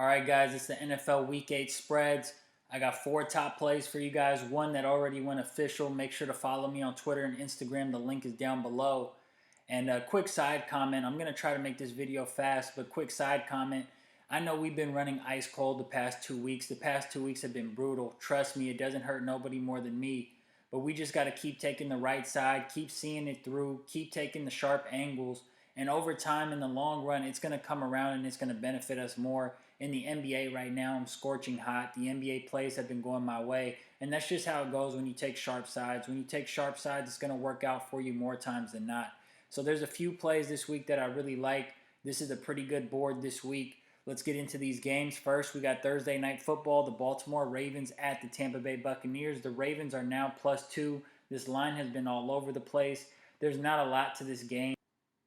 All right, guys, it's the NFL Week 8 spreads. I got four top plays for you guys. One that already went official. Make sure to follow me on Twitter and Instagram. The link is down below. And a quick side comment. I'm going to try to make this video fast, but quick side comment. I know we've been running ice cold the past 2 weeks. The past 2 weeks have been brutal. Trust me, it doesn't hurt nobody more than me. But we just got to keep taking the right side, keep seeing it through, keep taking the sharp angles. And over time, in the long run, it's going to come around and it's going to benefit us more. In the NBA right now, I'm scorching hot. The NBA plays have been going my way. And that's just how it goes when you take sharp sides. When you take sharp sides, it's going to work out for you more times than not. So there's a few plays this week that I really like. This is a pretty good board this week. Let's get into these games. First, we got Thursday Night Football, the Baltimore Ravens at the Tampa Bay Buccaneers. The Ravens are now +2. This line has been all over the place. There's not a lot to this game.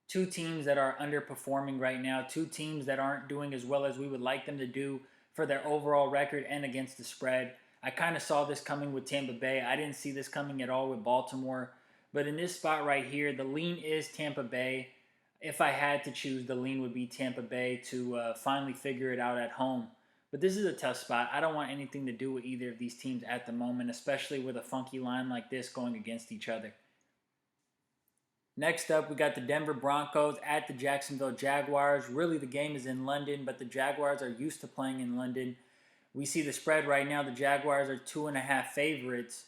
Two teams that are underperforming right now, two teams that aren't doing as well as we would like them to do for their overall record and against the spread. I kind of saw this coming with Tampa Bay. I didn't see this coming at all with Baltimore. But in this spot right here, the lean is Tampa Bay. If I had to choose, the lean would be Tampa Bay to finally figure it out at home. But this is a tough spot. I don't want anything to do with either of these teams at the moment, especially with a funky line like this going against each other. Next up, we got the Denver Broncos at the Jacksonville Jaguars. Really, the game is in London, but the Jaguars are used to playing in London. We see the spread right now. The Jaguars are 2.5 favorites.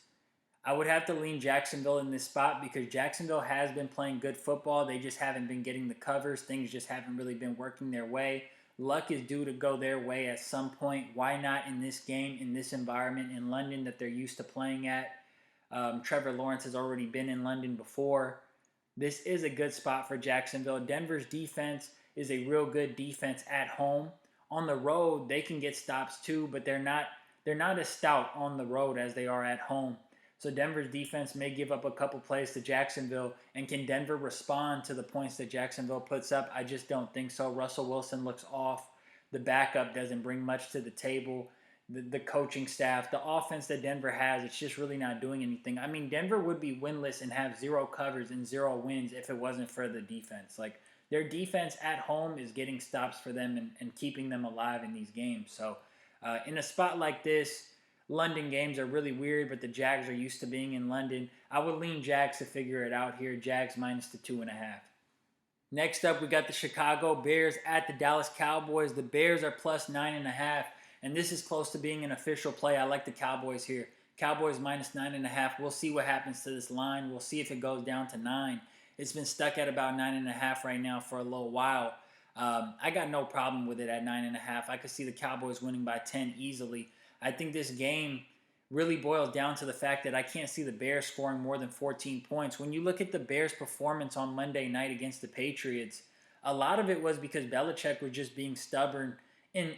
I would have to lean Jacksonville in this spot because Jacksonville has been playing good football. They just haven't been getting the covers. Things just haven't really been working their way. Luck is due to go their way at some point. Why not in this game, in this environment in London that they're used to playing at? Trevor Lawrence has already been in London before. This is a good spot for Jacksonville. Denver's defense is a real good defense at home. On the road, they can get stops too, but they're not as stout on the road as they are at home. So Denver's defense may give up a couple plays to Jacksonville. And can Denver respond to the points that Jacksonville puts up? I just don't think so. Russell Wilson looks off. The backup doesn't bring much to the table. The coaching staff, the offense that Denver has, it's just really not doing anything. I mean, Denver would be winless and have 0 covers and 0 wins if it wasn't for the defense. Like, their defense at home is getting stops for them and keeping them alive in these games. So, in a spot like this, London games are really weird, but the Jags are used to being in London. I would lean Jags to figure it out here. Jags minus the 2.5. Next up, we got the Chicago Bears at the Dallas Cowboys. The Bears are +9.5. And this is close to being an official play. I like the Cowboys here. Cowboys minus 9.5. We'll see what happens to this line. We'll see if it goes down to 9. It's been stuck at about 9.5 right now for a little while. I got no problem with it at 9.5. I could see the Cowboys winning by 10 easily. I think this game really boils down to the fact that I can't see the Bears scoring more than 14 points. When you look at the Bears' performance on Monday night against the Patriots, a lot of it was because Belichick was just being stubborn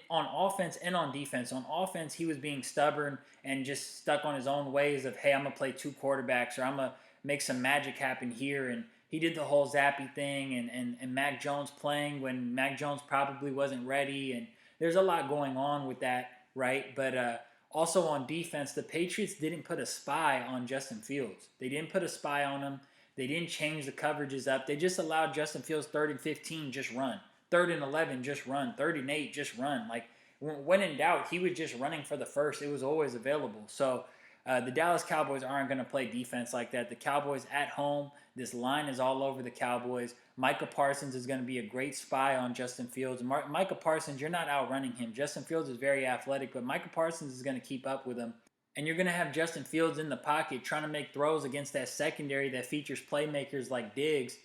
on offense and on defense. On offense, he was being stubborn and just stuck on his own ways of, hey, I'm going to play 2 quarterbacks or I'm going to make some magic happen here. And he did the whole Zappy thing and Mac Jones playing when Mac Jones probably wasn't ready. And there's a lot going on with that, right? But also on defense, the Patriots didn't put a spy on Justin Fields. They didn't put a spy on him. They didn't change the coverages up. They just allowed Justin Fields 3rd and 15, just run. 3rd and 11, just run. 3rd and 8, just run. Like, when in doubt, he was just running for the first. It was always available. So the Dallas Cowboys aren't going to play defense like that. The Cowboys at home, this line is all over the Cowboys. Micah Parsons is going to be a great spy on Justin Fields. Micah Parsons, you're not outrunning him. Justin Fields is very athletic, but Micah Parsons is going to keep up with him. And you're going to have Justin Fields in the pocket trying to make throws against that secondary that features playmakers like Diggs.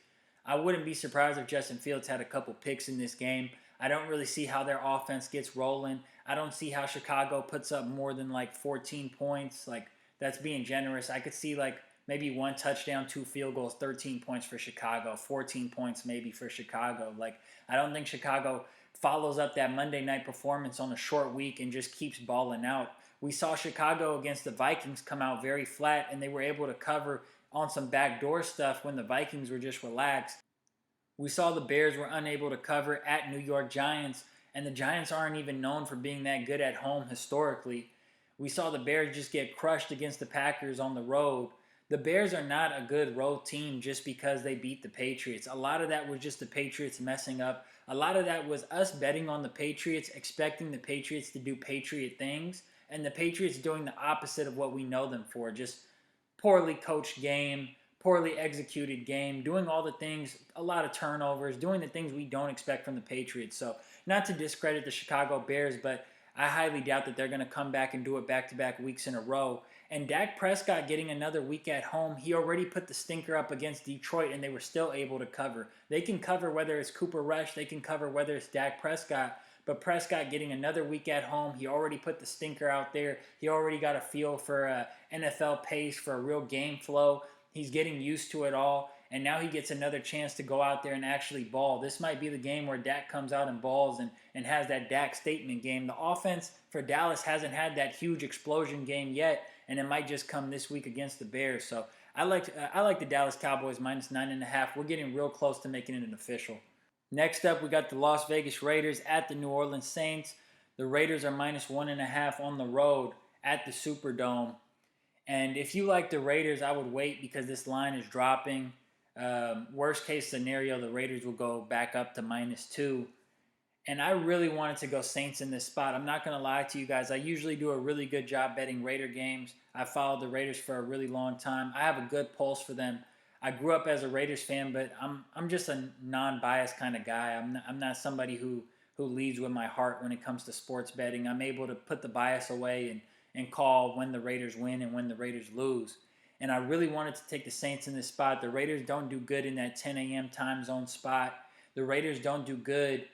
I wouldn't be surprised if Justin Fields had a couple picks in this game. I don't really see how their offense gets rolling. I don't see how Chicago puts up more than like 14 points. Like, that's being generous. I could see like maybe 1 touchdown, 2 field goals, 13 points for Chicago, 14 points maybe for Chicago. Like, I don't think Chicago follows up that Monday night performance on a short week and just keeps balling out. We saw Chicago against the Vikings come out very flat, and they were able to cover on some backdoor stuff when the Vikings were just relaxed. We saw the Bears were unable to cover at New York Giants, and the Giants aren't even known for being that good at home historically. We saw the Bears just get crushed against the Packers on the road. The Bears are not a good road team just because they beat the Patriots. A lot of that was just the Patriots messing up. A lot of that was us betting on the Patriots, expecting the Patriots to do Patriot things, and the Patriots doing the opposite of what we know them for. Just poorly coached game, poorly executed game, doing all the things, a lot of turnovers, doing the things we don't expect from the Patriots. So, not to discredit the Chicago Bears, but I highly doubt that they're going to come back and do it back-to-back weeks in a row. And Dak Prescott getting another week at home, he already put the stinker up against Detroit, and they were still able to cover. They can cover whether it's Cooper Rush, they can cover whether it's Dak Prescott, but Prescott getting another week at home, he already put the stinker out there. He already got a feel for NFL pace, for a real game flow. He's getting used to it all, and now he gets another chance to go out there and actually ball. This might be the game where Dak comes out and balls and has that Dak statement game. The offense for Dallas hasn't had that huge explosion game yet, and it might just come this week against the Bears. So I like the Dallas Cowboys minus 9.5. We're getting real close to making it an official. Next up, we got the Las Vegas Raiders at the New Orleans Saints. The Raiders are minus 1.5 on the road at the Superdome. And if you like the Raiders, I would wait because this line is dropping. Worst case scenario, the Raiders will go back up to -2. And I really wanted to go Saints in this spot. I'm not going to lie to you guys. I usually do a really good job betting Raider games. I followed the Raiders for a really long time. I have a good pulse for them. I grew up as a Raiders fan, but I'm just a non-biased kind of guy. I'm not somebody who leads with my heart when it comes to sports betting. I'm able to put the bias away and call when the Raiders win and when the Raiders lose. And I really wanted to take the Saints in this spot. The Raiders don't do good in that 10 a.m. time zone spot. The Raiders don't do good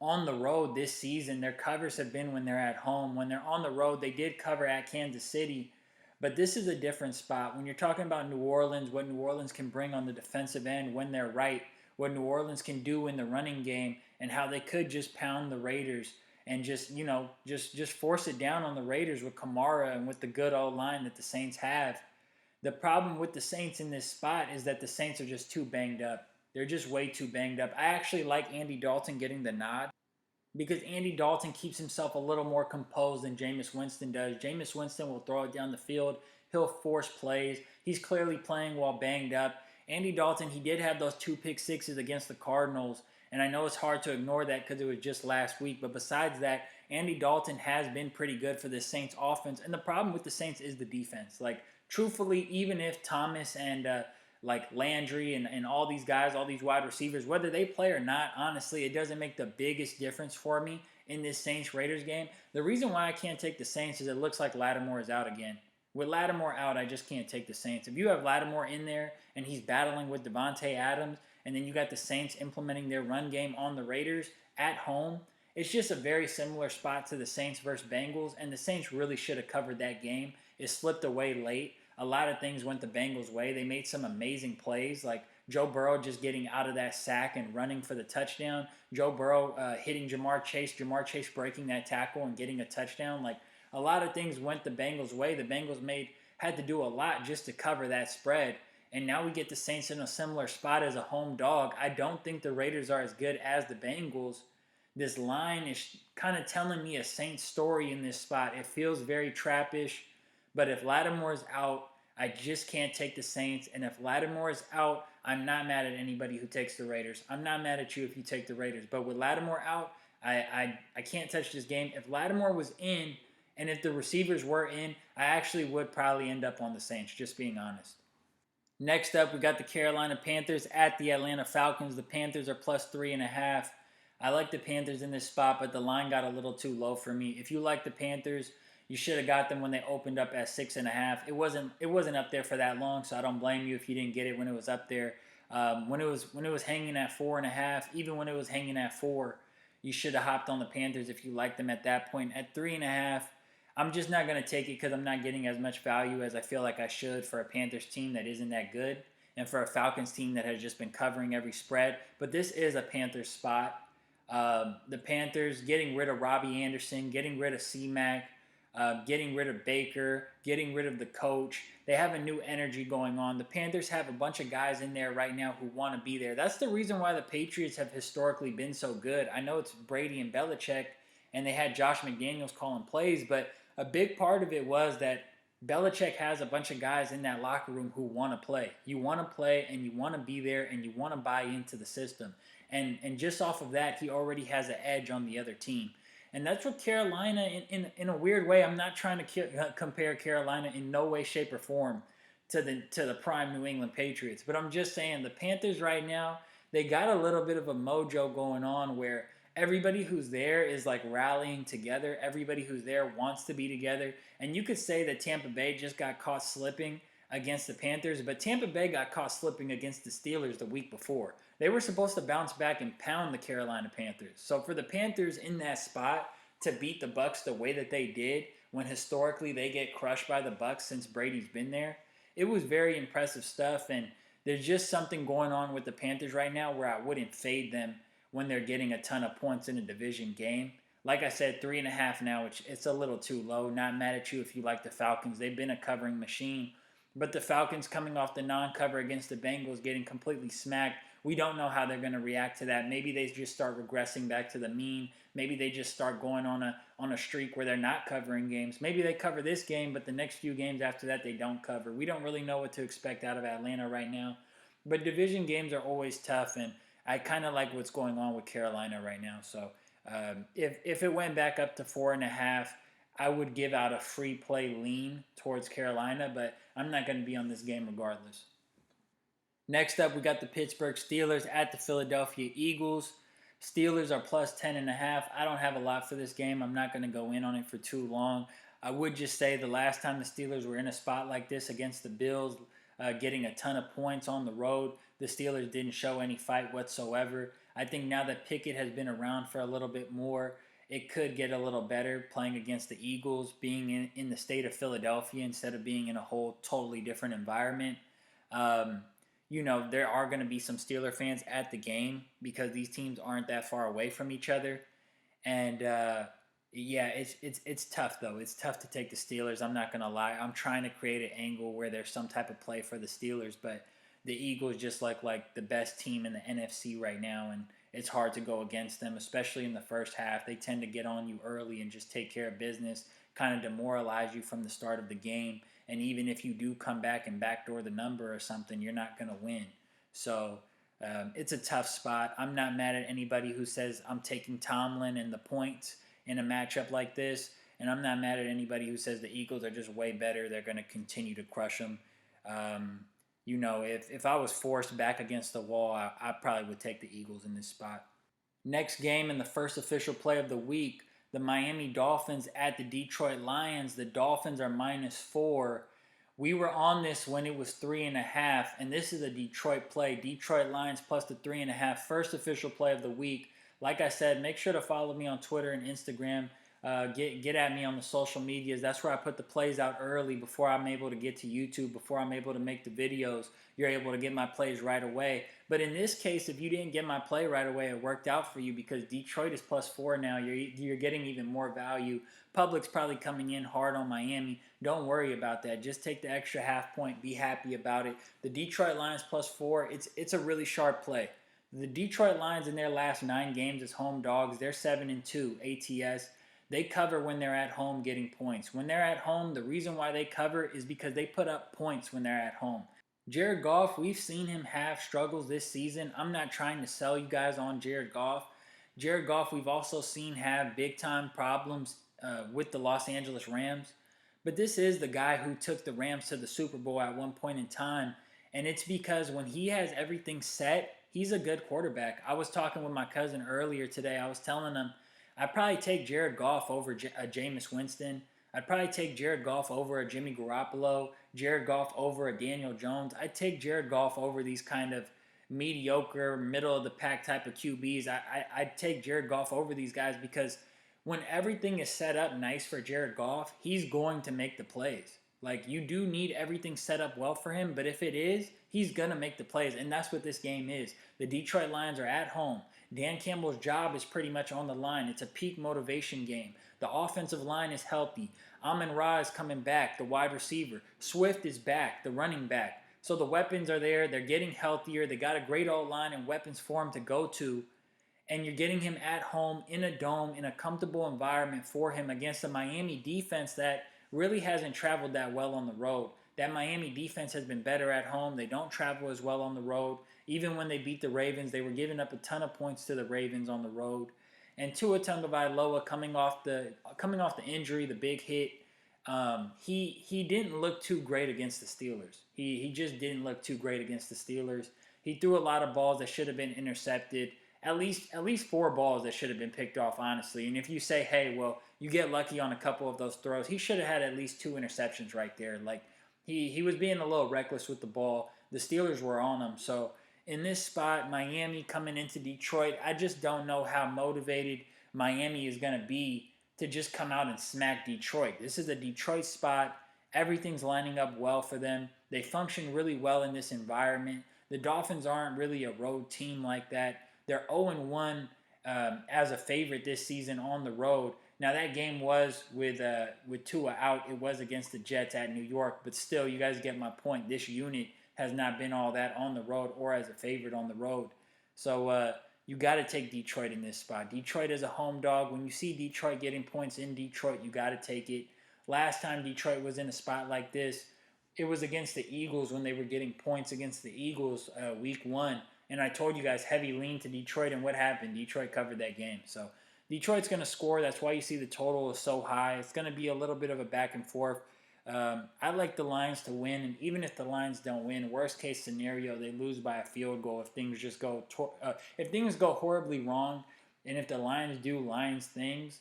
on the road this season. Their covers have been when they're at home. When they're on the road, they did cover at Kansas City. But this is a different spot. When you're talking about New Orleans, what New Orleans can bring on the defensive end when they're right, what New Orleans can do in the running game, and how they could just pound the Raiders and just force it down on the Raiders with Kamara and with the good old line that the Saints have. The problem with the Saints in this spot is that the Saints are just too banged up. They're just way too banged up. I actually like Andy Dalton getting the nod because Andy Dalton keeps himself a little more composed than Jameis Winston does. Jameis Winston will throw it down the field. He'll force plays. He's clearly playing while banged up. Andy Dalton, he did have those 2 pick sixes against the Cardinals, and I know it's hard to ignore that because it was just last week, but besides that, Andy Dalton has been pretty good for the Saints offense, and the problem with the Saints is the defense. Like, truthfully, even if Thomas and like Landry and all these guys, all these wide receivers, whether they play or not, honestly, it doesn't make the biggest difference for me in this Saints-Raiders game. The reason why I can't take the Saints is it looks like Lattimore is out again. With Lattimore out, I just can't take the Saints. If you have Lattimore in there and he's battling with Devontae Adams, and then you got the Saints implementing their run game on the Raiders at home, it's just a very similar spot to the Saints versus Bengals, and the Saints really should have covered that game. It slipped away late. A lot of things went the Bengals' way. They made some amazing plays, like Joe Burrow just getting out of that sack and running for the touchdown. Joe Burrow hitting Jamar Chase breaking that tackle and getting a touchdown. Like, a lot of things went the Bengals' way. The Bengals had to do a lot just to cover that spread. And now we get the Saints in a similar spot as a home dog. I don't think the Raiders are as good as the Bengals. This line is kind of telling me a Saints story in this spot. It feels very trappish. But if Lattimore's out, I just can't take the Saints. And if Lattimore is out, I'm not mad at anybody who takes the Raiders. I'm not mad at you if you take the Raiders. But with Lattimore out, I can't touch this game. If Lattimore was in and if the receivers were in, I actually would probably end up on the Saints, just being honest. Next up, we got the Carolina Panthers at the Atlanta Falcons. The Panthers are plus 3.5. I like the Panthers in this spot, but the line got a little too low for me. If you like the Panthers, you should have got them when they opened up at 6.5. It wasn't up there for that long, so I don't blame you if you didn't get it when it was up there. When it was hanging at 4.5, even when it was hanging at 4, you should have hopped on the Panthers if you liked them at that point. At 3.5, I'm just not going to take it because I'm not getting as much value as I feel like I should for a Panthers team that isn't that good and for a Falcons team that has just been covering every spread. But this is a Panthers spot. The Panthers getting rid of Robbie Anderson, getting rid of C-Mac, getting rid of Baker, getting rid of the coach. They have a new energy going on. The Panthers have a bunch of guys in there right now who want to be there. That's the reason why the Patriots have historically been so good. I know it's Brady and Belichick, and they had Josh McDaniels calling plays, but a big part of it was that Belichick has a bunch of guys in that locker room who want to play. You want to play and you want to be there and you want to buy into the system. And just off of that, he already has an edge on the other team. And that's what Carolina, in a weird way, I'm not trying to compare Carolina in no way, shape, or form to the prime New England Patriots. But I'm just saying the Panthers right now, they got a little bit of a mojo going on where everybody who's there is like rallying together. Everybody who's there wants to be together. And you could say that Tampa Bay just got caught slipping against the Panthers, but Tampa Bay got caught slipping against the Steelers the week before. They were supposed to bounce back and pound the Carolina Panthers. So for the Panthers in that spot to beat the Bucs the way that they did, when historically they get crushed by the Bucs since Brady's been there, it was very impressive stuff. And there's just something going on with the Panthers right now where I wouldn't fade them when they're getting a ton of points in a division game. Like I said, 3.5 now, which it's a little too low. Not mad at you if you like the Falcons. They've been a covering machine. But the Falcons coming off the non-cover against the Bengals, getting completely smacked. We don't know how they're going to react to that. Maybe they just start regressing back to the mean. Maybe they just start going on a streak where they're not covering games. Maybe they cover this game, but the next few games after that they don't cover. We don't really know what to expect out of Atlanta right now. But division games are always tough, and I kind of like what's going on with Carolina right now. So if it went back up to 4.5, I would give out a free play lean towards Carolina, but I'm not going to be on this game regardless. Next up, we got the Pittsburgh Steelers at the Philadelphia Eagles. Steelers are plus 10.5. I don't have a lot for this game. I'm not going to go in on it for too long. I would just say the last time the Steelers were in a spot like this against the Bills, getting a ton of points on the road, the Steelers didn't show any fight whatsoever. I think now that Pickett has been around for a little bit more, it could get a little better playing against the Eagles, being in the state of Philadelphia instead of being in a whole totally different environment. Um, there are going to be some Steeler fans at the game because these teams aren't that far away from each other. And yeah, it's tough though. It's tough to take the Steelers. I'm not going to lie. I'm trying to create an angle where there's some type of play for the Steelers, but the Eagles just like the best team in the NFC right now, and it's hard to go against them, especially in the first half. They tend to get on you early and just take care of business, kind of demoralize you from the start of the game. And even if you do come back and backdoor the number or something, you're not going to win. So it's a tough spot. I'm not mad at anybody who says I'm taking Tomlin and the points in a matchup like this. And I'm not mad at anybody who says the Eagles are just way better. They're going to continue to crush them. If I was forced back against the wall, I probably would take the Eagles in this spot. Next game in the first official play of the week, the Miami Dolphins at the Detroit Lions. The Dolphins are -4. We were on this when it was 3.5, and this is a Detroit play. Detroit Lions plus the 3.5. First official play of the week. Like I said, make sure to follow me on Twitter and Instagram. Get at me on the social medias. That's where I put the plays out early before I'm able to get to YouTube, before I'm able to make the videos. You're able to get my plays right away. But in this case, if you didn't get my play right away, it worked out for you because Detroit is +4 now. You're getting even more value. Public's probably coming in hard on Miami. Don't worry about that. Just take the extra half point. Be happy about it. The Detroit Lions +4, it's a really sharp play. The Detroit Lions in their last 9 games as home dogs, they're 7-2 ATS. They cover when they're at home getting points. When they're at home, the reason why they cover is because they put up points when they're at home. Jared Goff, we've seen him have struggles this season. I'm not trying to sell you guys on Jared Goff. Jared Goff, we've also seen have big-time problems with the Los Angeles Rams. But this is the guy who took the Rams to the Super Bowl at one point in time. And it's because when he has everything set, he's a good quarterback. I was talking with my cousin earlier today. I was telling him, I'd probably take Jared Goff over a Jameis Winston. I'd probably take Jared Goff over a Jimmy Garoppolo, Jared Goff over a Daniel Jones. I'd take Jared Goff over these kind of mediocre, middle-of-the-pack type of QBs. I'd take Jared Goff over these guys because when everything is set up nice for Jared Goff, he's going to make the plays. Like, you do need everything set up well for him, but if it is, he's going to make the plays, and that's what this game is. The Detroit Lions are at home. Dan Campbell's job is pretty much on the line. It's a peak motivation game. The offensive line is healthy. Amon-Ra is coming back, the wide receiver. Swift is back, the running back. So the weapons are there. They're getting healthier. They got a great old line and weapons for him to go to. And you're getting him at home in a dome in a comfortable environment for him against a Miami defense that really hasn't traveled that well on the road. That Miami defense has been better at home. They don't travel as well on the road. Even when they beat the Ravens, they were giving up a ton of points to the Ravens on the road. And Tua Tagovailoa coming off the injury, the big hit, he didn't look too great against the Steelers. He just didn't look too great against the Steelers. He threw a lot of balls that should have been intercepted. At least 4 balls that should have been picked off, honestly. And if you say, hey, well, you get lucky on a couple of those throws, he should have had at least 2 interceptions right there. Like he was being a little reckless with the ball. The Steelers were on him. So in this spot, Miami coming into Detroit, I just don't know how motivated Miami is going to be to just come out and smack Detroit. This is a Detroit spot. Everything's lining up well for them. They function really well in this environment. The Dolphins aren't really a road team like that. They're 0-1 as a favorite this season on the road. Now that game was with Tua out. It was against the Jets at New York, but still, you guys get my point. This unit has not been all that on the road or as a favorite on the road. So you got to take Detroit in this spot. Detroit is a home dog. When you see Detroit getting points in Detroit, you got to take it. Last time Detroit was in a spot like this, it was against the Eagles when they were getting points against the Eagles week 1. And I told you guys heavy lean to Detroit, and what happened? Detroit covered that game. So Detroit's going to score. That's why you see the total is so high. It's going to be a little bit of a back and forth. I like the Lions to win, and even if the Lions don't win, worst case scenario, they lose by a field goal if things just if things go horribly wrong, and if the Lions do Lions things,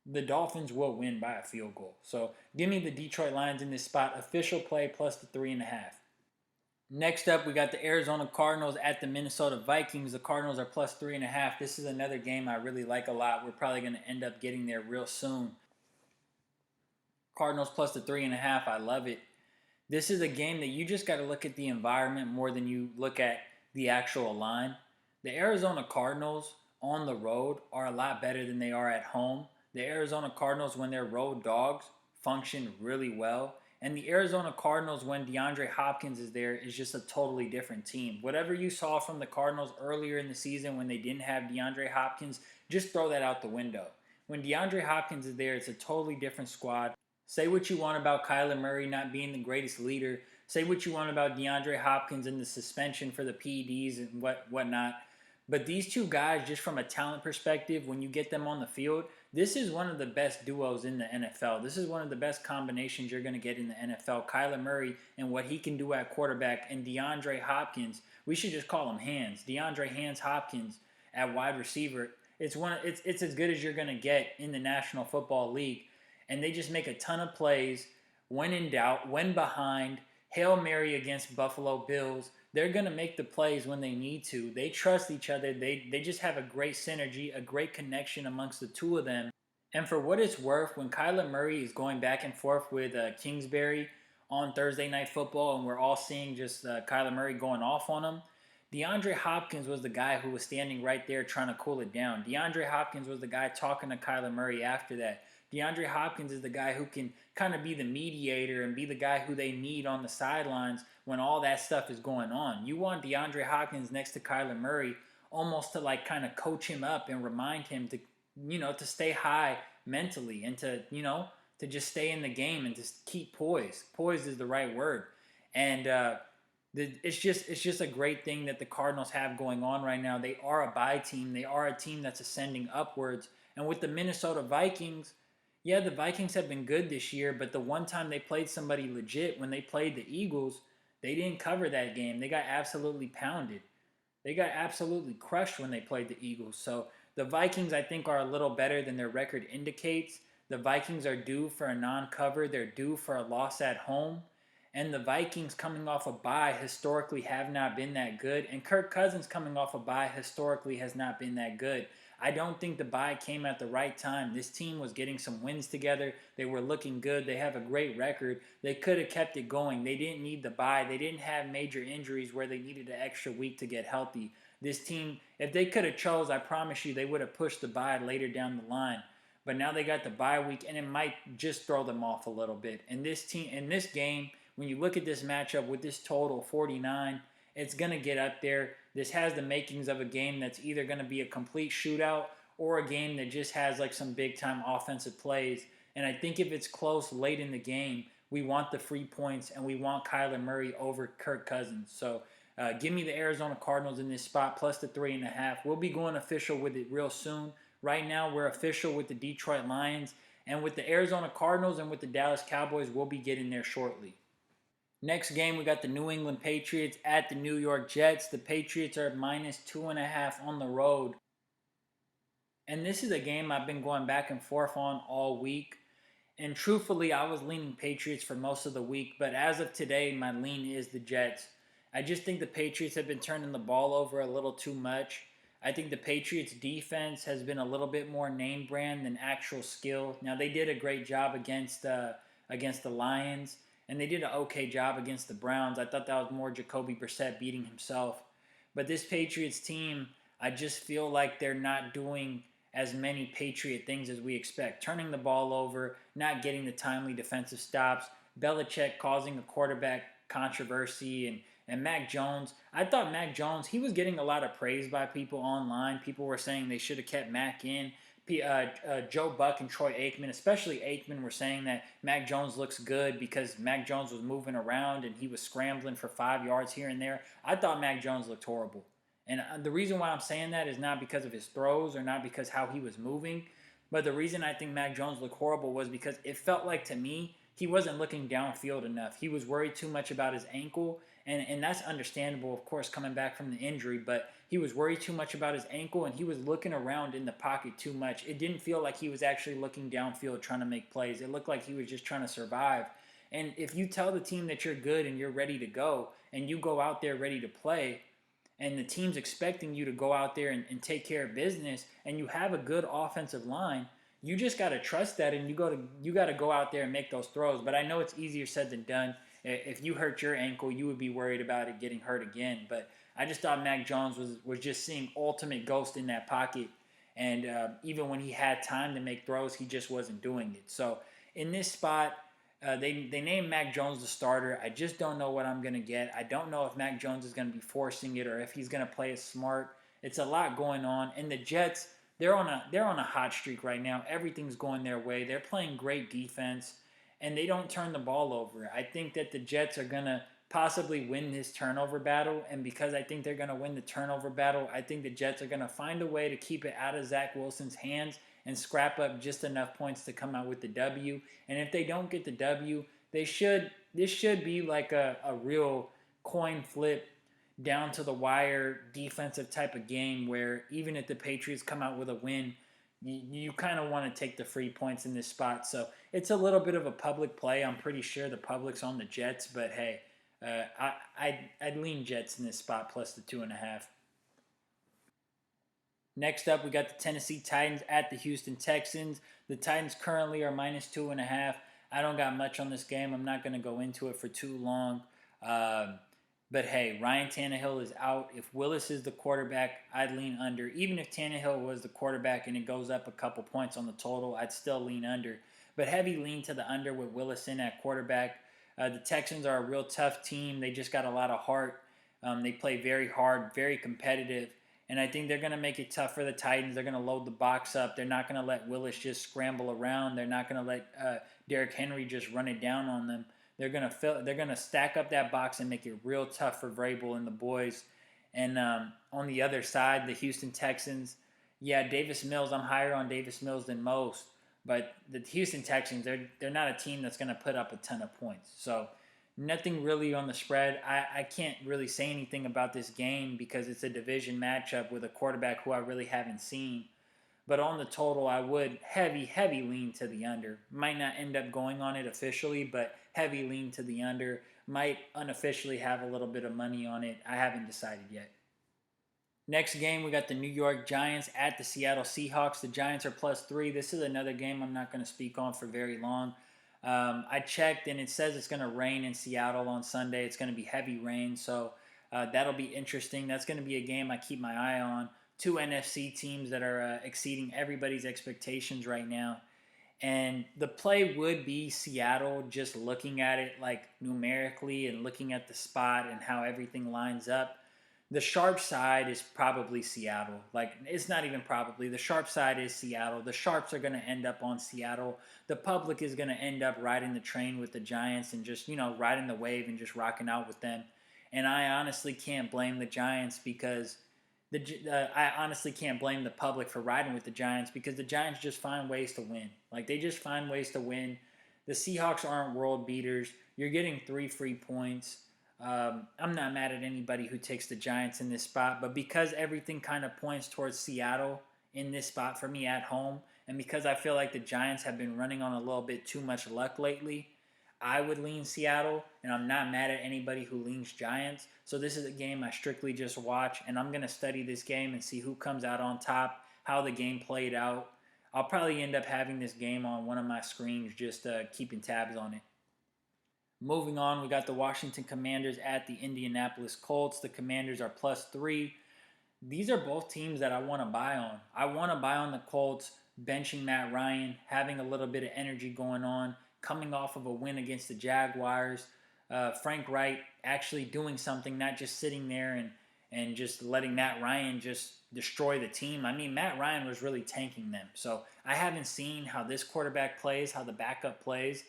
the Dolphins will win by a field goal. So give me the Detroit Lions in this spot. Official play plus the 3.5. Next up, we got the Arizona Cardinals at the Minnesota Vikings. The Cardinals are plus 3.5. This is another game I really like a lot. We're probably going to end up getting there real soon. Cardinals plus the 3.5. I love it. This is a game that you just got to look at the environment more than you look at the actual line. The Arizona Cardinals on the road are a lot better than they are at home. The Arizona Cardinals, when they're road dogs, function really well. And the Arizona Cardinals, when DeAndre Hopkins is there, is just a totally different team. Whatever you saw from the Cardinals earlier in the season when they didn't have DeAndre Hopkins, just throw that out the window. When DeAndre Hopkins is there, it's a totally different squad. Say what you want about Kyler Murray not being the greatest leader. Say what you want about DeAndre Hopkins and the suspension for the PEDs and whatnot. But these two guys, just from a talent perspective, when you get them on the field, this is one of the best duos in the NFL. This is one of the best combinations you're going to get in the NFL. Kyler Murray and what he can do at quarterback, and DeAndre Hopkins. We should just call him Hands. DeAndre Hands Hopkins at wide receiver. It's as good as you're going to get in the National Football League. And they just make a ton of plays when in doubt, when behind. Hail Mary against Buffalo Bills. They're going to make the plays when they need to. They trust each other. They just have a great synergy, a great connection amongst the two of them. And for what it's worth, when Kyler Murray is going back and forth with Kingsbury on Thursday Night Football, and we're all seeing just Kyler Murray going off on him, DeAndre Hopkins was the guy who was standing right there trying to cool it down. DeAndre Hopkins was the guy talking to Kyler Murray after that. DeAndre Hopkins is the guy who can kind of be the mediator and be the guy who they need on the sidelines when all that stuff is going on. You want DeAndre Hopkins next to Kyler Murray almost to like kind of coach him up and remind him to, to stay high mentally and to just stay in the game and just keep poised. Poised is the right word. And it's just a great thing that the Cardinals have going on right now. They are a bye team. They are a team that's ascending upwards. And with the Minnesota Vikings, yeah, the Vikings have been good this year, but the one time they played somebody legit, when they played the Eagles, they didn't cover that game. They got absolutely pounded. They got absolutely crushed when they played the Eagles. So the Vikings, I think, are a little better than their record indicates. The Vikings are due for a non-cover. They're due for a loss at home. And the Vikings coming off a bye historically have not been that good. And Kirk Cousins coming off a bye historically has not been that good. I don't think the bye came at the right time. This team was getting some wins together. They were looking good. They have a great record. They could have kept it going. They didn't need the bye. They didn't have major injuries where they needed an extra week to get healthy. This team, if they could have chose, I promise you, they would have pushed the bye later down the line. But now they got the bye week, and it might just throw them off a little bit. And this team, in this game, when you look at this matchup with this total 49, it's going to get up there. This has the makings of a game that's either going to be a complete shootout or a game that just has like some big-time offensive plays. And I think if it's close late in the game, we want the free points and we want Kyler Murray over Kirk Cousins. So give me the Arizona Cardinals in this spot plus the 3.5. We'll be going official with it real soon. Right now, we're official with the Detroit Lions, and with the Arizona Cardinals and with the Dallas Cowboys, we'll be getting there shortly. Next game, we got the New England Patriots at the New York Jets. The Patriots are minus 2.5 on the road. And this is a game I've been going back and forth on all week. And truthfully, I was leaning Patriots for most of the week, but as of today, my lean is the Jets. I just think the Patriots have been turning the ball over a little too much. I think the Patriots defense has been a little bit more name brand than actual skill. Now they did a great job against the Lions, and they did an okay job against the Browns. I thought that was more Jacoby Brissett beating himself. But this Patriots team, I just feel like they're not doing as many Patriot things as we expect. Turning the ball over, not getting the timely defensive stops, Belichick causing a quarterback controversy, and Mac Jones. I thought Mac Jones, he was getting a lot of praise by people online. People were saying they should have kept Mac in. Joe Buck and Troy Aikman, especially Aikman, were saying that Mac Jones looks good because Mac Jones was moving around and he was scrambling for 5 yards here and there. I thought Mac Jones looked horrible. And the reason why I'm saying that is not because of his throws or not because how he was moving, but the reason I think Mac Jones looked horrible was because it felt like to me he wasn't looking downfield enough. He was worried too much about his ankle, and that's understandable, of course, coming back from the injury, but he was worried too much about his ankle and he was looking around in the pocket too much. It didn't feel like he was actually looking downfield trying to make plays. It looked like he was just trying to survive. And if you tell the team that you're good and you're ready to go and you go out there ready to play, and the team's expecting you to go out there and take care of business, and you have a good offensive line, you just got to trust that, and you got to go out there and make those throws. But I know it's easier said than done. If you hurt your ankle, you would be worried about it getting hurt again. But I just thought Mac Jones was just seeing ultimate ghost in that pocket, and even when he had time to make throws, he just wasn't doing it. So in this spot, they named Mac Jones the starter. I just don't know what I'm going to get. I don't know if Mac Jones is going to be forcing it or if he's going to play it smart. It's a lot going on. And the Jets, they're on a hot streak right now. Everything's going their way. They're playing great defense, and they don't turn the ball over. I think that the Jets are going to possibly win this turnover battle. And because I think they're going to win the turnover battle, I think the Jets are going to find a way to keep it out of Zach Wilson's hands and scrap up just enough points to come out with the W. And if they don't get the W, this should be like a real coin flip down to the wire defensive type of game where even if the Patriots come out with a win, you kind of want to take the free points in this spot. So it's a little bit of a public play. I'm pretty sure the public's on the Jets, but hey, I'd lean Jets in this spot plus the 2.5. Next up, we got the Tennessee Titans at the Houston Texans. The Titans currently are minus 2.5. I don't got much on this game. I'm not going to go into it for too long. But hey, Ryan Tannehill is out. If Willis is the quarterback, I'd lean under. Even if Tannehill was the quarterback and it goes up a couple points on the total, I'd still lean under. But heavy lean to the under with Willis in at quarterback. The Texans are a real tough team. They just got a lot of heart. They play very hard, very competitive. And I think they're going to make it tough for the Titans. They're going to load the box up. They're not going to let Willis just scramble around. They're not going to let Derrick Henry just run it down on them. They're going to stack up that box and make it real tough for Vrabel and the boys. And on the other side, the Houston Texans, yeah, Davis Mills. I'm higher on Davis Mills than most. But the Houston Texans, they're not a team that's going to put up a ton of points. So nothing really on the spread. I can't really say anything about this game because it's a division matchup with a quarterback who I really haven't seen. But on the total, I would heavy lean to the under. Might not end up going on it officially, but heavy lean to the under. Might unofficially have a little bit of money on it. I haven't decided yet. Next game, we got the New York Giants at the Seattle Seahawks. The Giants are +3. This is another game I'm not going to speak on for very long. I checked, and it says it's going to rain in Seattle on Sunday. It's going to be heavy rain, so that'll be interesting. That's going to be a game I keep my eye on. Two NFC teams that are exceeding everybody's expectations right now. And the play would be Seattle, just looking at it like numerically and looking at the spot and how everything lines up. The sharp side is probably Seattle. Like, it's not even probably. The sharp side is Seattle. The sharps are going to end up on Seattle. The public is going to end up riding the train with the Giants and just, riding the wave and just rocking out with them. And I honestly can't blame the Giants because I honestly can't blame the public for riding with the Giants because the Giants just find ways to win. Like, they just find ways to win. The Seahawks aren't world beaters. You're getting 3 free points. I'm not mad at anybody who takes the Giants in this spot, but because everything kind of points towards Seattle in this spot for me at home, and because I feel like the Giants have been running on a little bit too much luck lately, I would lean Seattle, and I'm not mad at anybody who leans Giants. So this is a game I strictly just watch, and I'm going to study this game and see who comes out on top, how the game played out. I'll probably end up having this game on one of my screens, just keeping tabs on it. Moving on, we got the Washington Commanders at the Indianapolis Colts. The Commanders are +3. These are both teams that I want to buy on. I want to buy on the Colts, benching Matt Ryan, having a little bit of energy going on, coming off of a win against the Jaguars. Frank Wright actually doing something, not just sitting there and just letting Matt Ryan just destroy the team. I mean, Matt Ryan was really tanking them. So I haven't seen how this quarterback plays, how the backup plays.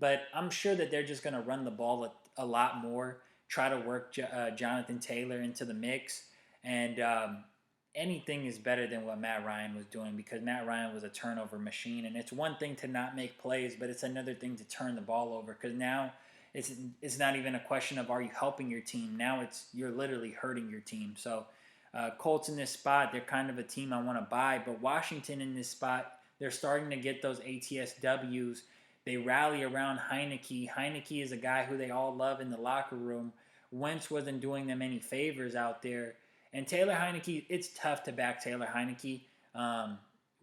But I'm sure that they're just going to run the ball a lot more, try to work Jonathan Taylor into the mix. And anything is better than what Matt Ryan was doing because Matt Ryan was a turnover machine. And it's one thing to not make plays, but it's another thing to turn the ball over because now it's not even a question of are you helping your team. Now you're literally hurting your team. So Colts in this spot, they're kind of a team I want to buy. But Washington in this spot, they're starting to get those ATSWs. They rally around Heineke. Heineke is a guy who they all love in the locker room. Wentz wasn't doing them any favors out there. And Taylor Heineke, it's tough to back Taylor Heineke.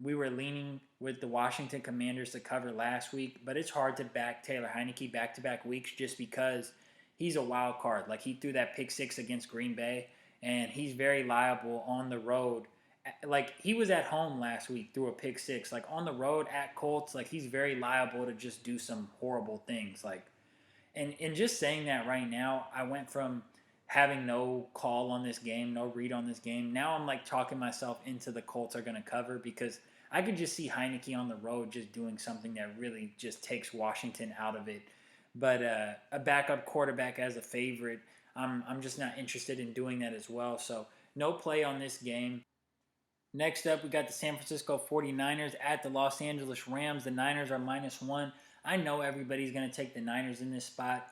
We were leaning with the Washington Commanders to cover last week, but it's hard to back Taylor Heineke back-to-back weeks just because he's a wild card. Like, he threw that pick 6 against Green Bay, and he's very liable on the road. Like, he was at home last week through a pick 6. Like, on the road at Colts, like, he's very liable to just do some horrible things. Like, and just saying that right now, I went from having no call on this game, no read on this game. Now I'm, like, talking myself into the Colts are going to cover because I could just see Heineke on the road just doing something that really just takes Washington out of it. But a backup quarterback as a favorite, I'm just not interested in doing that as well. So no play on this game. Next up, we got the San Francisco 49ers at the Los Angeles Rams. The Niners are -1. I know everybody's going to take the Niners in this spot.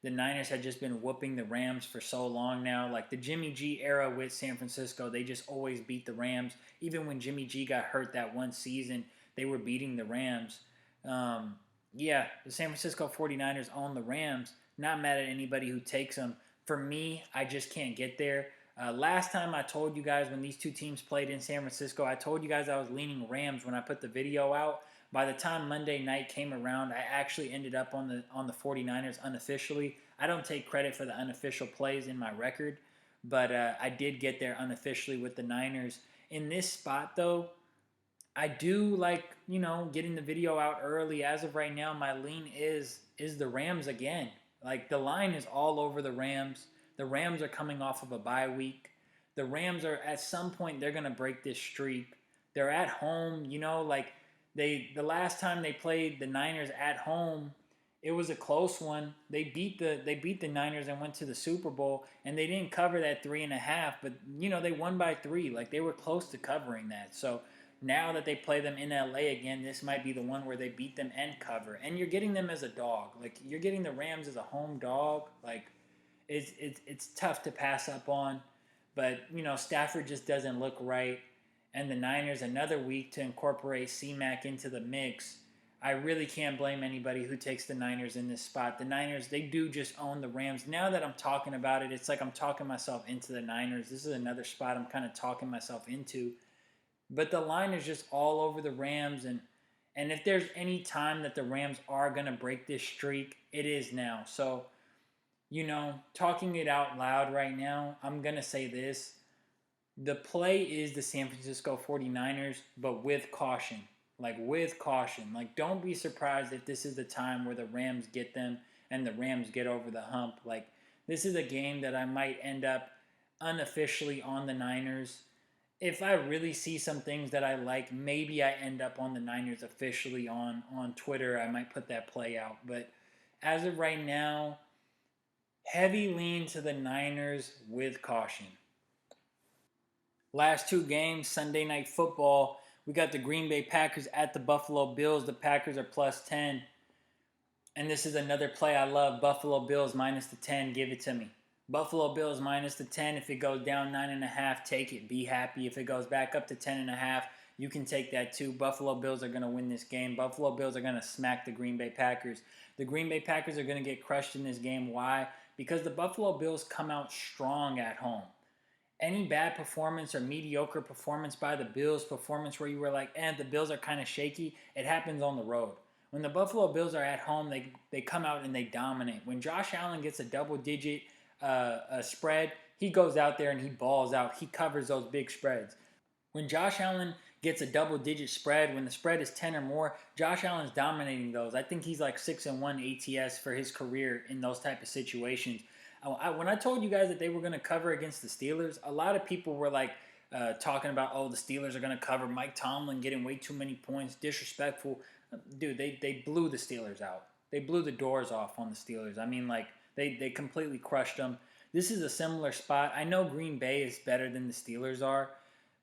The Niners had just been whooping the Rams for so long now. Like, the Jimmy G era with San Francisco, they just always beat the Rams. Even when Jimmy G got hurt that one season, they were beating the Rams. The San Francisco 49ers own the Rams. Not mad at anybody who takes them. For me, I just can't get there. Last time I told you guys when these two teams played in San Francisco, I told you guys I was leaning Rams when I put the video out. By the time Monday night came around, I actually ended up on the 49ers unofficially. I don't take credit for the unofficial plays in my record, but I did get there unofficially with the Niners. In this spot, though, I do like, getting the video out early. As of right now, my lean is the Rams again. Like, the line is all over the Rams. The Rams are coming off of a bye week. The Rams are, at some point, they're going to break this streak. They're at home, the last time they played the Niners at home, it was a close one. They beat the Niners and went to the Super Bowl, and they didn't cover that 3.5, but they won by 3. Like, they were close to covering that. So now that they play them in LA again, this might be the one where they beat them and cover. And you're getting them as a dog. Like, you're getting the Rams as a home dog. Like, it's tough to pass up on, but Stafford just doesn't look right, and the Niners another week to incorporate C-Mac into the mix. I really can't blame anybody who takes the Niners in this spot. The Niners, they do just own the Rams. Now that I'm talking about it, it's like I'm talking myself into the Niners. This is another spot I'm kind of talking myself into, but the line is just all over the Rams, and if there's any time that the Rams are going to break this streak, it is now. So talking it out loud right now, I'm going to say this. The play is the San Francisco 49ers, but with caution. Like, with caution. Like, don't be surprised if this is the time where the Rams get them and the Rams get over the hump. Like, this is a game that I might end up unofficially on the Niners. If I really see some things that I like, maybe I end up on the Niners officially on Twitter. I might put that play out. But as of right now, heavy lean to the Niners with caution. Last two games, Sunday Night Football. We got the Green Bay Packers at the Buffalo Bills. The Packers are plus 10. And this is another play I love. Buffalo Bills minus the 10. Give it to me. Buffalo Bills minus the 10. If it goes down 9.5, take it. Be happy. If it goes back up to 10.5, you can take that too. Buffalo Bills are going to win this game. Buffalo Bills are going to smack the Green Bay Packers. The Green Bay Packers are going to get crushed in this game. Why? Because the Buffalo Bills come out strong at home. Any bad performance or mediocre performance by the Bills, performance where you were like, the Bills are kind of shaky, it happens on the road. When the Buffalo Bills are at home, they come out and they dominate. When Josh Allen gets a double-digit spread, he goes out there and he balls out. He covers those big spreads. When Josh Allen gets a double-digit spread, when the spread is 10 or more, Josh Allen's dominating those. I think he's like 6-1 ATS for his career in those type of situations. When I told you guys that they were going to cover against the Steelers, a lot of people were like talking about, oh, the Steelers are going to cover. Mike Tomlin getting way too many points, disrespectful. Dude, they blew the Steelers out. They blew the doors off on the Steelers. I mean, like, they completely crushed them. This is a similar spot. I know Green Bay is better than the Steelers are,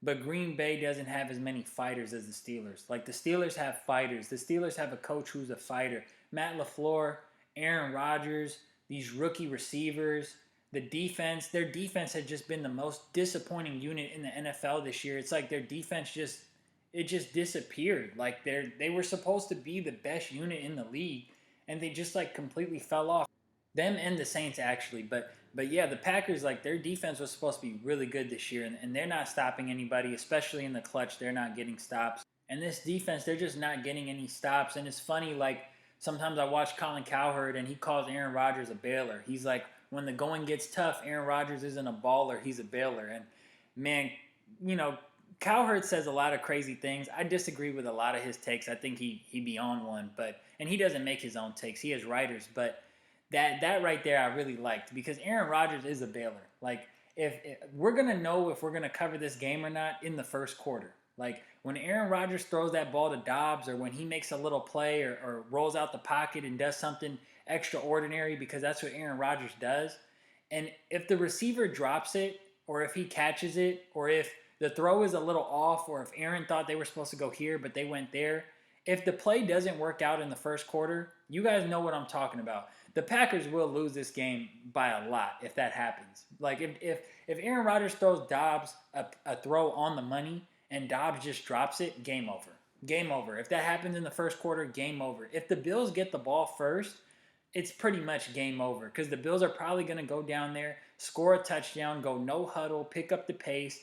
but Green Bay doesn't have as many fighters as the Steelers. Like, the Steelers have fighters. The Steelers have a coach who's a fighter. Matt LaFleur, Aaron Rodgers, these rookie receivers, the defense. Their defense has just been the most disappointing unit in the NFL this year. It's like their defense just disappeared. Like they were supposed to be the best unit in the league, and they just like completely fell off. Them and the Saints actually, but yeah, the Packers, like, their defense was supposed to be really good this year, and they're not stopping anybody, especially in the clutch. They're not getting stops, and this defense, they're just not getting any stops. And it's funny, like, sometimes I watch Colin Cowherd and he calls Aaron Rodgers a bailer. He's like, when the going gets tough, Aaron Rodgers isn't a baller, he's a bailer. And man, you know, Cowherd says a lot of crazy things. I disagree with a lot of his takes. I think he be on one, and he doesn't make his own takes. He has writers, but that right there I really liked, because Aaron Rodgers is a bailer. Like, if we're gonna know if we're gonna cover this game or not in the first quarter. Like, when Aaron Rodgers throws that ball to Dobbs, or when he makes a little play or rolls out the pocket and does something extraordinary, because that's what Aaron Rodgers does. And if the receiver drops it, or if he catches it, or if the throw is a little off, or if Aaron thought they were supposed to go here but they went there, if the play doesn't work out in the first quarter, you guys know what I'm talking about. The Packers will lose this game by a lot if that happens. Like, if Aaron Rodgers throws Dobbs a throw on the money and Dobbs just drops it, game over. Game over. If that happens in the first quarter, game over. If the Bills get the ball first, it's pretty much game over, because the Bills are probably going to go down there, score a touchdown, go no huddle, pick up the pace,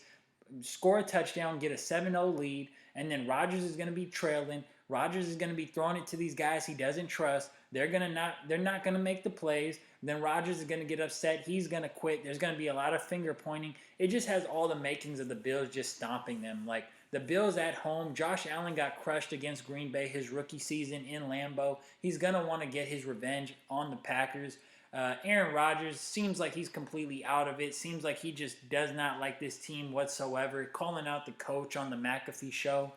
score a touchdown, get a 7-0 lead, and then Rodgers is going to be trailing. Rodgers is going to be throwing it to these guys he doesn't trust. They're not going to make the plays. Then Rodgers is going to get upset. He's going to quit. There's going to be a lot of finger pointing. It just has all the makings of the Bills just stomping them. Like, the Bills at home, Josh Allen got crushed against Green Bay his rookie season in Lambeau. He's going to want to get his revenge on the Packers. Aaron Rodgers seems like he's completely out of it. Seems like he just does not like this team whatsoever. Calling out the coach on the McAfee show.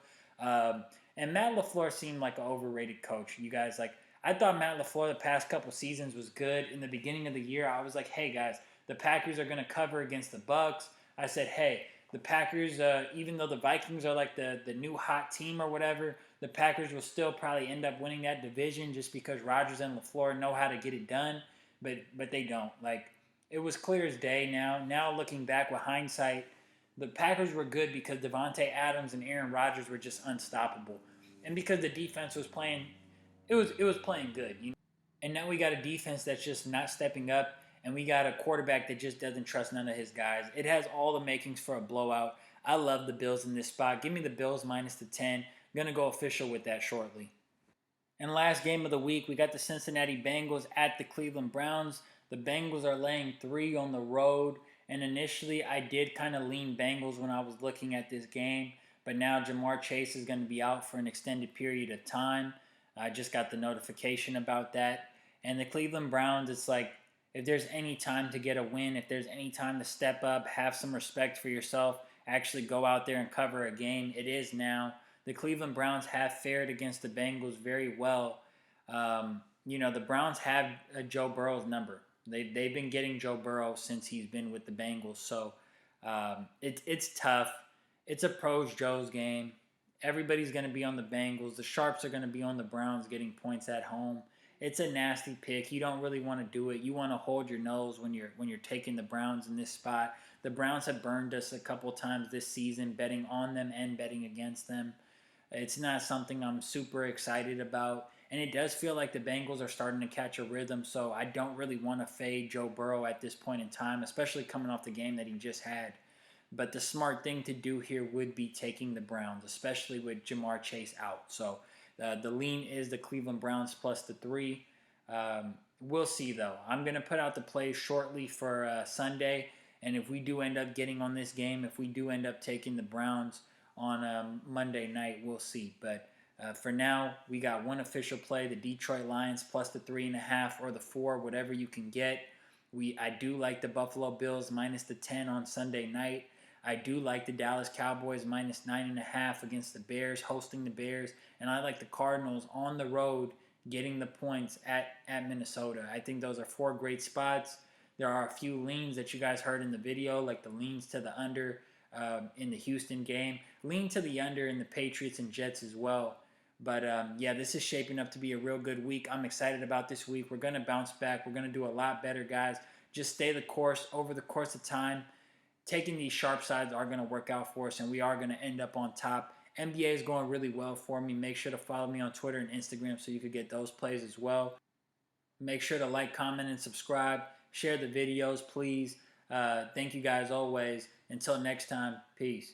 And Matt LaFleur seemed like an overrated coach. You guys, like, I thought Matt LaFleur the past couple seasons was good. In the beginning of the year, I was like, hey, guys, the Packers are going to cover against the Bucs. I said, hey, the Packers, even though the Vikings are like the new hot team or whatever, the Packers will still probably end up winning that division, just because Rodgers and LaFleur know how to get it done. But they don't. Like, it was clear as day now. Now, looking back with hindsight, the Packers were good because Davante Adams and Aaron Rodgers were just unstoppable. And because the defense was playing, it was playing good. You know? And now we got a defense that's just not stepping up, and we got a quarterback that just doesn't trust none of his guys. It has all the makings for a blowout. I love the Bills in this spot. Give me the Bills minus the 10. I'm going to go official with that shortly. And last game of the week, we got the Cincinnati Bengals at the Cleveland Browns. The Bengals are laying 3 on the road. And initially, I did kind of lean Bengals when I was looking at this game. But now Jamar Chase is going to be out for an extended period of time. I just got the notification about that. And the Cleveland Browns, it's like, if there's any time to get a win, if there's any time to step up, have some respect for yourself, actually go out there and cover a game, it is now. The Cleveland Browns have fared against the Bengals very well. The Browns have Joe Burrow's number. They've been getting Joe Burrow since he's been with the Bengals. So it's tough. It's a pros Joe's game. Everybody's going to be on the Bengals. The Sharps are going to be on the Browns getting points at home. It's a nasty pick. You don't really want to do it. You want to hold your nose when you're taking the Browns in this spot. The Browns have burned us a couple times this season, betting on them and betting against them. It's not something I'm super excited about. And it does feel like the Bengals are starting to catch a rhythm, so I don't really want to fade Joe Burrow at this point in time, especially coming off the game that he just had. But the smart thing to do here would be taking the Browns, especially with Ja'Marr Chase out. So the lean is the Cleveland Browns plus the 3. We'll see, though. I'm going to put out the plays shortly for Sunday. And if we do end up getting on this game, if we do end up taking the Browns on Monday night, we'll see. But for now, we got one official play, the Detroit Lions plus the 3.5 or the 4, whatever you can get. I do like the Buffalo Bills minus the 10 on Sunday night. I do like the Dallas Cowboys minus 9.5 against the Bears, hosting the Bears. And I like the Cardinals on the road getting the points at Minnesota. I think those are 4 great spots. There are a few leans that you guys heard in the video, like the leans to the under in the Houston game. Lean to the under in the Patriots and Jets as well. But this is shaping up to be a real good week. I'm excited about this week. We're going to bounce back. We're going to do a lot better, guys. Just stay the course over the course of time. Taking these sharp sides are going to work out for us, and we are going to end up on top. NBA is going really well for me. Make sure to follow me on Twitter and Instagram so you could get those plays as well. Make sure to like, comment, and subscribe. Share the videos, please. Thank you guys always. Until next time, peace.